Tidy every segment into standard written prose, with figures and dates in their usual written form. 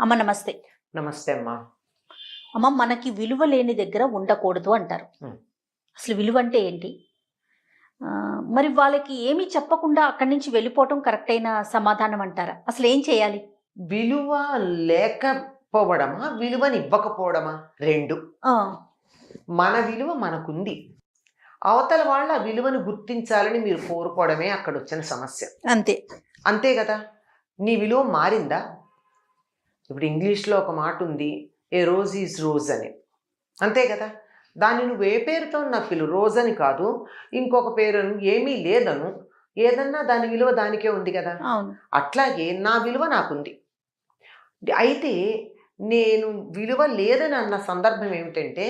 అమ్మ నమస్తే. నమస్తే అమ్మా. అమ్మ మనకి విలువ లేని దగ్గర ఉండకూడదు అంటారు. అసలు విలువ అంటే ఏంటి? మరి వాళ్ళకి ఏమీ చెప్పకుండా అక్కడి నుంచి వెళ్ళిపోవటం కరెక్ట్ అయిన సమాధానం అంటారా? అసలు ఏం చేయాలి? విలువ లేకపోవడమా? విలువనివ్వకపోవడమా? 2. ఆ! మన విలువ మనకుంది. అవతల వాళ్ళ విలువను గుర్తించాలని మీరు కోరుకోవడమే అక్కడొచ్చిన సమస్య. అంతే. అంతే గదా! నీ విలువ మారిందా? ఇప్పుడు ఇంగ్లీష్‌లో ఒక మాటుంది. ఏ రోజ్ ఈజ్ రోజ్ అని. అంతే గదా! దాన్ని నువ్వు ఏ పేరుతో నా పిలువు. రోజ్ అని కాదు. ఇంకొక పేరను, ఏమీ లేదను. ఏదన్నా దాని విలువ దానికే ఉంది గదా! అవును. అట్లాగే నా విలువ నాకుంది. అయితే నేను విలువ లేదని అన్న సందర్భం ఏమిటంటే,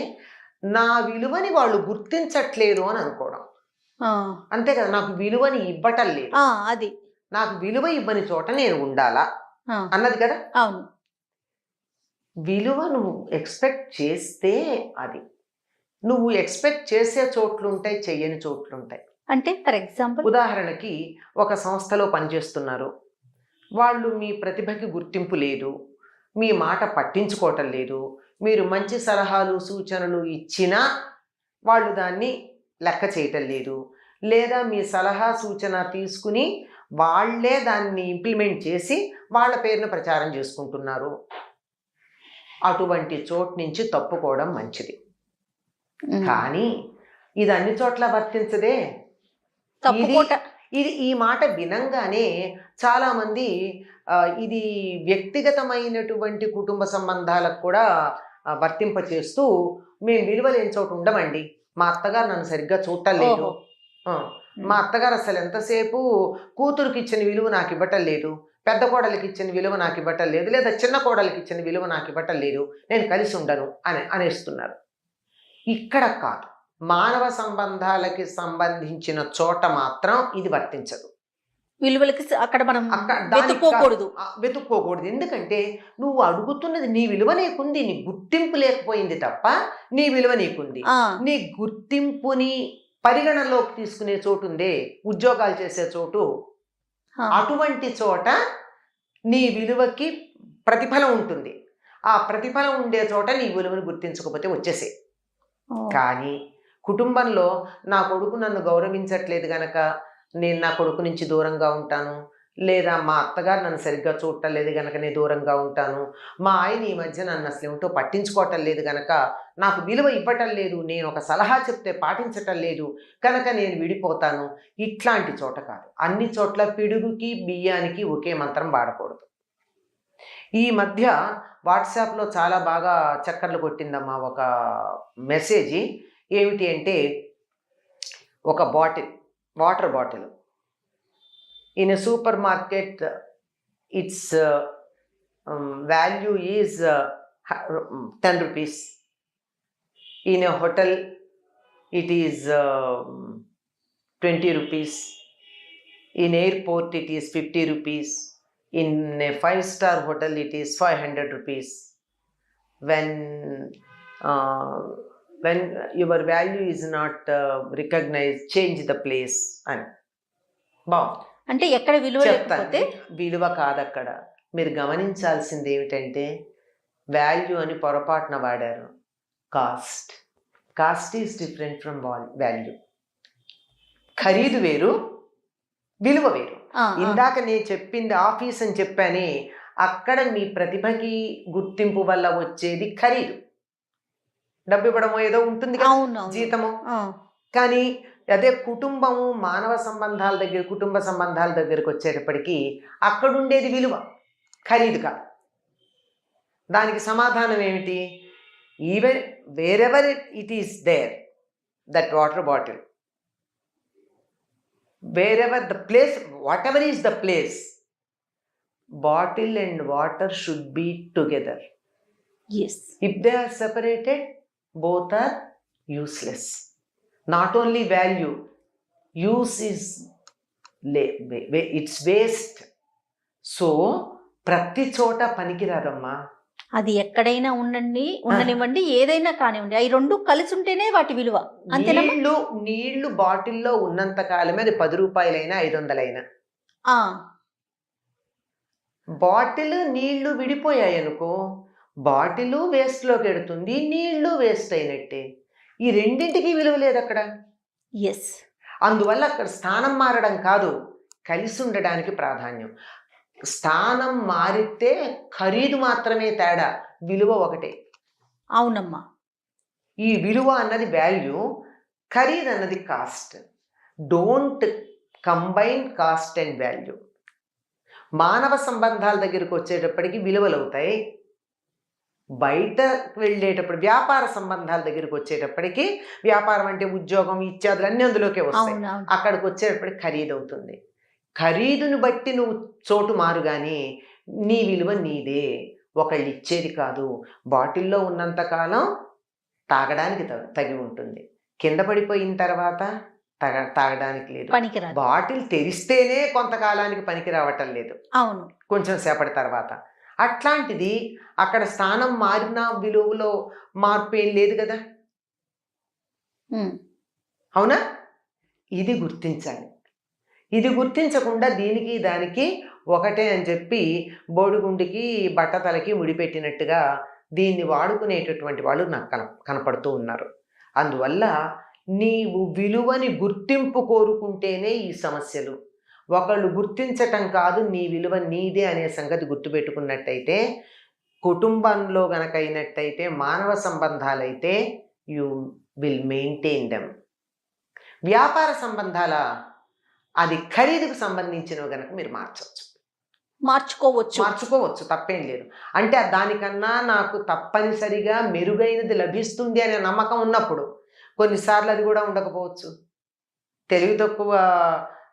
నా విలువని వాళ్ళు గుర్తించట్లేదు అని అనుకోవడం. ఆ! అంతే కదా! నాకు విలువని ఇవ్వటం లేదు. అది. నాకు విలువ ఇవ్వని చోట నేను ఉండాలా? అన్నది కదా! అవును. విలువ నువ్వు ఎక్స్‌పెక్ట్ చేస్తే అది. నువ్వు ఎక్స్‌పెక్ట్ చేసే చోట్లుంటాయి, చెయ్యని చోట్లుంటాయి. అంటే ఫర్ ఎగ్జాంపుల్? ఉదాహరణకి ఒక సంస్థలో పనిచేస్తున్నారు. వాళ్ళు మీ ప్రతిభకి గుర్తింపు లేదు. మీ మాట పట్టించుకోవటం లేదు. మీరు మంచి సలహాలు, సూచనలు ఇచ్చినా వాళ్ళు దాన్ని లెక్క చేయటం లేదు. లేదా మీ సలహా, సూచన తీసుకుని వాళ్ళే దాన్ని ఇంప్లిమెంట్ చేసి వాళ్ళ పేరున ప్రచారం చేసుకుంటున్నారు. అటువంటి చోటు నుంచి తప్పుకోవడం మంచిది. కానీ ఇది అన్ని చోట్ల వర్తించదే. ఇది ఈ మాట వినంగానే చాలామంది ఇది వ్యక్తిగతమైనటువంటి కుటుంబ సంబంధాలకు కూడా వర్తింపచేస్తూ మేము విలువ లేని చోట ఉండమండి. మా అత్తగారు నన్ను సరిగ్గా చూడటం లేదు. మా అత్తగారు అసలు ఎంతసేపు కూతురికి ఇచ్చిన విలువ నాకు ఇవ్వటం లేదు, పెద్ద కోడలికి ఇచ్చిన విలువ నాకు ఇవ్వటం లేదు, లేదా చిన్న కోడలికి ఇచ్చిన విలువ నాకు ఇవ్వటం లేదు, నేను కలిసి ఉండను అనేస్తున్నారు. ఇక్కడ కాదు, మానవ సంబంధాలకి సంబంధించిన చోట మాత్రం ఇది వర్తించదు. విలువలకి అక్కడ మనం వెతుక్కోకూడదు. ఎందుకంటే నువ్వు అడుగుతున్నది నీ విలువ నీకుంది, నీ గుర్తింపు లేకపోయింది తప్ప నీ విలువ నీకుంది. నీ గుర్తింపుని పరిగణలోకి తీసుకునే చోటు ఉందే, ఉద్యోగాలు చేసే చోటు, అటువంటి చోట నీ విలువకి ప్రతిఫలం ఉంటుంది. ఆ ప్రతిఫలం ఉండే చోట నీ విలువను గుర్తించకపోతే వచ్చేసే. కానీ కుటుంబంలో నా కొడుకు నన్ను గౌరవించట్లేదు గనక నేను నా కొడుకు నుంచి దూరంగా ఉంటాను, లేదా మా అత్తగారు నన్ను సరిగ్గా చూడటం లేదు గనక నేను దూరంగా ఉంటాను, మా ఆయన ఈ మధ్య నన్ను అసలు ఏమిటో పట్టించుకోవటం లేదు గనక నాకు విలువ ఇవ్వటం లేదు, నేను ఒక సలహా చెప్తే పాటించటం లేదు కనుక నేను విడిపోతాను. ఇట్లాంటి చోట కాదు. అన్ని చోట్ల పిడుగుకి బియ్యానికి ఒకే మంత్రం వాడకూడదు. ఈ మధ్య వాట్సాప్లో చాలా బాగా చక్కర్లు కొట్టిందమ్మా ఒక మెసేజ్. ఏమిటి అంటే, ఒక water bottle in a super market it's value is 10 rupees. In a hotel it is 20 rupees. In airport it is 50 rupees. In a 5-star hotel, it is 500 rupees. When your value is not recognized, change the place. And అంటే ఎక్కడ విలువ లేకపోతే విలువ కాదక్కడ. మీరు గమనించాల్సింది ఏమిటంటే, value అని పొరపాటున వాడారు. Cost is different from value. ఖరీదు వేరు, విలువ వేరు. ఇందాక నేను చెప్పింది ఆఫీస్ అని చెప్పానే, అక్కడ మీ ప్రతిభకి గుర్తింపు వల్ల వచ్చేది ఖరీదు. డబ్బు ఇవ్వడమో ఏదో ఉంటుంది కదా, జీతము. కానీ అదే కుటుంబము, మానవ సంబంధాల దగ్గర, కుటుంబ సంబంధాల దగ్గరకు వచ్చేటప్పటికీ అక్కడ ఉండేది విలువ, ఖరీదు కాదు. దానికి సమాధానం ఏమిటి? Even wherever it is there, that water bottle, wherever the place, whatever is the place, bottle and water should be together. Yes. If they are separated, both are useless. Not only value, use is it's waste. So ప్రతి చోట పనికిరాదమ్మా. అది ఎక్కడైనా ఉండనివ్వండి, ఏదైనా కానివ్వండి, అవి రెండు కలిసి ఉంటేనే వాటి విలువ. నీళ్లు బాటిల్లో ఉన్నంత కాలమే అది 10 రూపాయలైనా 500 అయినా. బాటిల్ నీళ్లు విడిపోయాయి అనుకో, బాటిల్ వేస్ట్లోకి వెడుతుంది, నీళ్లు వేస్ట్ అయినట్టే. ఈ రెండింటికి విలువ లేదు అక్కడ. ఎస్. అందువల్ల అక్కడ స్థానం మారడం కాదు, కలిసి ఉండడానికి ప్రాధాన్యం. స్థానం మారితే ఖరీదు మాత్రమే తేడా, విలువ ఒకటే. అవునమ్మా. ఈ విలువ అన్నది వాల్యూ, ఖరీదు అన్నది cost. Don't combine cost and value. మానవ సంబంధాల దగ్గరికి వచ్చేటప్పటికి విలువలు అవుతాయి, బయట వెళ్ళేటప్పుడు వ్యాపార సంబంధాల దగ్గరికి వచ్చేటప్పటికి, వ్యాపారం అంటే ఉద్యోగం ఇత్యాదులు అన్నీ అందులోకే వస్తాయి. అక్కడికి వచ్చేటప్పటికి ఖరీదు అవుతుంది. ఖరీదును బట్టి నువ్వు చోటు మారు కానీ నీ విలువ నీదే, ఒకళ్ళు ఇచ్చేది కాదు. బాటిల్లో ఉన్నంతకాలం తాగడానికి తగి ఉంటుంది, కింద పడిపోయిన తర్వాత తాగడానికి లేదు. బాటిల్ తెరిస్తేనే కొంతకాలానికి పనికి రావటం లేదు, అవును, కొంచెం సేపటి తర్వాత. అట్లాంటిది అక్కడ స్థానం మారిన విలువలో మార్పు ఏం లేదు కదా. అవునా? ఇది గుర్తించాలి. ఇది గుర్తించకుండా దీనికి దానికి ఒకటే అని చెప్పి బోడిగుండికి బట్టతలకి ముడిపెట్టినట్టుగా దీన్ని వాడుకునేటటువంటి వాళ్ళు నాకు కనపడుతూ ఉన్నారు. అందువల్ల నీవు విలువని గుర్తింపు కోరుకుంటేనే ఈ సమస్యలు. ఒకళ్ళు గుర్తించటం కాదు, నీ విలువ నీదే అనే సంగతి గుర్తుపెట్టుకున్నట్టయితే, కుటుంబంలో గనక అయినట్టయితే, మానవ సంబంధాలైతే యు విల్ మెయింటైన్ దెమ్. వ్యాపార సంబంధాల అది ఖరీదుకు సంబంధించినవి గనక మీరు మార్చుకోవచ్చు, తప్పేం లేదు. అంటే దానికన్నా నాకు తప్పనిసరిగా మెరుగైనది లభిస్తుంది అనే నమ్మకం ఉన్నప్పుడు. కొన్నిసార్లు అది కూడా ఉండకపోవచ్చు. తెలివి తక్కువ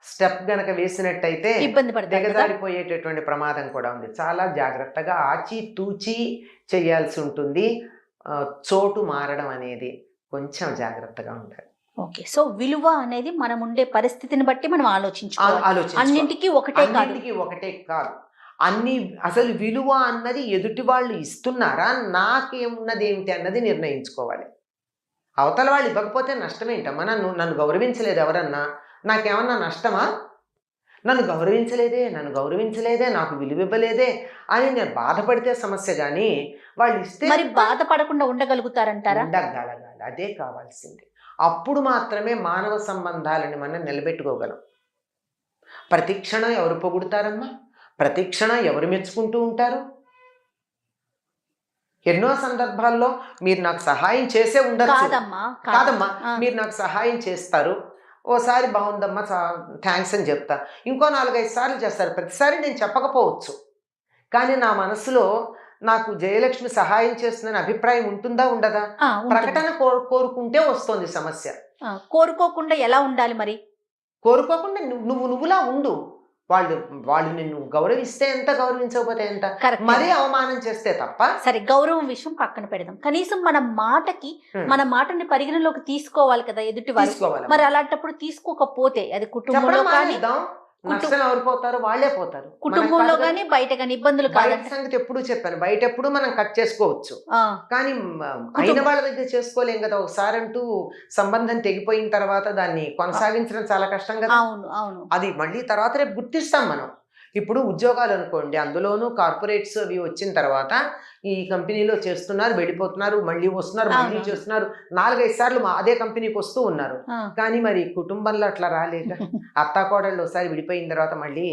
స్టెప్ గనక వేసినట్టయితే దిగజారిపోయేటటువంటి ప్రమాదం కూడా ఉంది. చాలా జాగ్రత్తగా ఆచి తూచి చేయాల్సి ఉంటుంది. చోటు మారడం అనేది కొంచెం జాగ్రత్తగా ఉండాలి. ఓకే. సో విలువ అనేది మనం ఉండే పరిస్థితిని బట్టి మనం ఆలోచించుకోవాలి. అన్నింటికి ఒకటే కాదు. అసలు విలువ అన్నది ఎదుటి వాళ్ళు ఇస్తున్నారా, నాకేమున్నది ఏమిటి అన్నది నిర్ణయించుకోవాలి. అవతల వాళ్ళు ఇవ్వకపోతే నష్టమేంటమ్మా? నన్ను గౌరవించలేదు ఎవరన్నా, నాకేమన్నా నష్టమా? నన్ను గౌరవించలేదే, నాకు విలువ ఇవ్వలేదే అని నేను బాధపడితే సమస్య. కానీ వాళ్ళు ఇస్తే మరి బాధపడకుండా ఉండగలుగుతారంటారా? ఉండగలగాలి, అదే కావాల్సింది. అప్పుడు మాత్రమే మానవ సంబంధాలని మనం నిలబెట్టుకోగలం. ప్రతి క్షణం ఎవరు పొగుడుతారమ్మా? ప్రతి క్షణం ఎవరు మెచ్చుకుంటూ ఉంటారు? ఎన్నో సందర్భాల్లో మీరు నాకు సహాయం చేసే ఉండొచ్చు. కాదమ్మా, మీరు నాకు సహాయం చేస్తారు, ఓసారి బాగుందమ్మా థ్యాంక్స్ అని చెప్తా, ఇంకో 4-5 సార్లు చేస్తారు. ప్రతిసారి నేను చెప్పకపోవచ్చు, కానీ నా మనసులో నాకు జయలక్ష్మి సహాయం చేస్తుందని అభిప్రాయం ఉంటుందా ఉండదా? ప్రకటన కోరుకుంటే వస్తుంది సమస్య. కోరుకోకుండా ఎలా ఉండాలి మరి? కోరుకోకుండా నువ్వులా ఉండు. వాళ్ళు నిన్ను గౌరవిస్తే ఎంత, గౌరవించకపోతే ఎంత, మరీ అవమానం చేస్తే తప్ప. సరే, గౌరవం విషయం పక్కన పెడదాం. కనీసం మన మాటని పరిగణలోకి తీసుకోవాలి కదా ఎదుటి వాళ్ళు. మరి అలాంటప్పుడు తీసుకోకపోతే అది కుటుంబంలో కానీ, నష్టం ఎవరు పోతారు? వాళ్ళే పోతారు. కుటుంబంలో కానీ బయట కానీ ఇబ్బందులు కాదు సంగతి ఎప్పుడు చెప్పాను. బయట ఎప్పుడు మనం కట్ చేసుకోవచ్చు, కానీ అయిన వాళ్ళ దగ్గర చేసుకోలేం కదా. ఒకసారి అంటూ సంబంధం తెగిపోయిన తర్వాత దాన్ని కొనసాగించడం చాలా కష్టం కదా. అది మళ్ళీ తర్వాత రేపు గుర్తిస్తాం మనం. ఇప్పుడు ఉద్యోగాలు అనుకోండి, అందులోనూ కార్పొరేట్స్ అవి వచ్చిన తర్వాత ఈ కంపెనీలో చేస్తున్నారు, వెళ్ళిపోతున్నారు, మళ్ళీ వస్తున్నారు, మళ్ళీ చేస్తున్నారు, 4-5 సార్లు అదే కంపెనీకి వస్తూ ఉన్నారు. కానీ మరి కుటుంబంలో అట్లా రాలేక అత్తాకోడళ్ళు ఒకసారి విడిపోయిన తర్వాత మళ్ళీ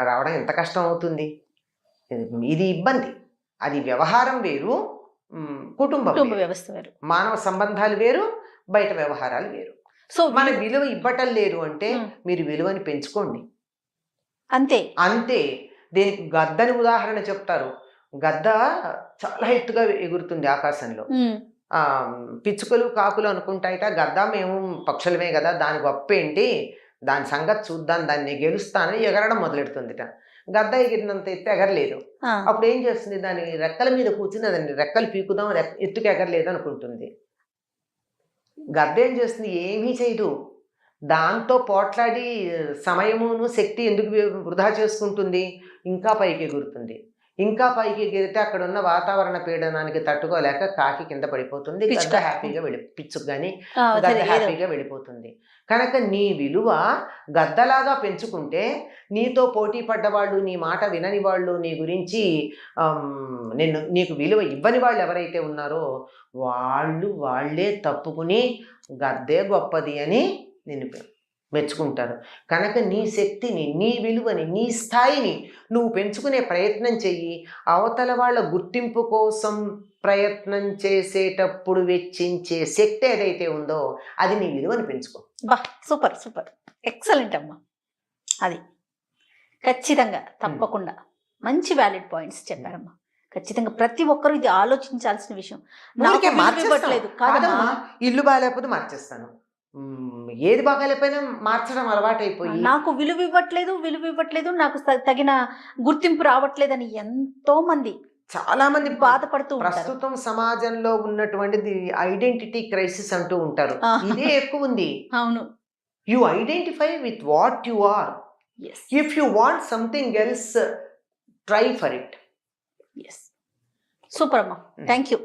రావడం ఎంత కష్టం అవుతుంది. ఇది ఇబ్బంది. అది వ్యవహారం వేరు, కుటుంబ వ్యవస్థ వేరు, మానవ సంబంధాలు వేరు, బయట వ్యవహారాలు వేరు. సో మన విలువ ఇవ్వటం లేదు అంటే మీరు విలువని పెంచుకోండి, అంతే. దీనికి గద్దని ఉదాహరణ చెప్తారు. గద్ద చాలా ఎత్తుగా ఎగురుతుంది ఆకాశంలో. పిచ్చుకలు కాకులు అనుకుంటాయిట, గద్ద మేము పక్షులమే కదా, దాని గొప్ప ఏంటి, దాని సంగతి చూద్దాం, దాన్ని గెలుస్తానని ఎగరడం మొదలెడుతుందిట. గద్ద ఎగిరినంత ఎత్తు ఎగరలేదు. అప్పుడు ఏం చేస్తుంది, దాని రెక్కల మీద కూర్చుని దాన్ని రెక్కలు పీకుదాం, ఎత్తుకు ఎగరలేదు అనుకుంటుంది. గద్ద ఏం చేస్తుంది, ఏమీ చేయదు. దాంతో పోట్లాడి సమయమును శక్తి ఎందుకు వృధా చేసుకుంటుంది, ఇంకా పైకి ఎగురుతుంది. ఇంకా పైకి ఎగిరితే అక్కడ ఉన్న వాతావరణ పీడనానికి తట్టుకోలేక కాకి కింద పడిపోతుంది, గద్ద పిచ్చుక. హ్యాపీగా పిచ్చుకు కానీ ఆ, గద్ద సరే, ఏదో. హ్యాపీగా వెళ్ళిపోతుంది. కనుక నీ విలువ గద్దలాగా పెంచుకుంటే నీతో పోటీ పడ్డవాళ్ళు, నీ మాట వినని వాళ్ళు, నీ గురించి నీకు విలువ ఇవ్వని వాళ్ళు ఎవరైతే ఉన్నారో వాళ్ళే తప్పుకుని గద్దే గొప్పది అని నిన్ను మెచ్చుకుంటారు. కనుక నీ శక్తిని, నీ విలువని, నీ స్థాయిని నువ్వు పెంచుకునే ప్రయత్నం చెయ్యి. అవతల వాళ్ళ గుర్తింపు కోసం ప్రయత్నం చేసేటప్పుడు వెచ్చించే శక్తి ఏదైతే ఉందో అది నీ విలువని పెంచుకో. బా, సూపర్ సూపర్, ఎక్సలెంట్ అమ్మా. అది ఖచ్చితంగా తప్పకుండా మంచి వ్యాలిడ్ పాయింట్స్ చెప్పారమ్మా. ఖచ్చితంగా ప్రతి ఒక్కరూ ఇది ఆలోచించాల్సిన విషయం. నాకు విలువ ఇవ్వట్లేదు కాదమ్మా, ఇల్లు బాగాలేకపోతే మార్చేస్తాను, ఏది బాగాలేకపోయినా మార్చడం అలవాటైపోయి నాకు విలువ ఇవ్వట్లేదు, నాకు తగిన గుర్తింపు రావట్లేదని ఎంతో మంది చాలా మంది బాధపడుతూ ఉంటారు. ప్రస్తుతం సమాజంలో ఉన్నటువంటిది ఐడెంటిటీ క్రైసిస్ అంటూ ఉంటారు. ఇదే ఎక్కువ ఉంది. అవును. You identify with what you are. If you want something else, try for it. Super అమ్మా, థ్యాంక్ యూ.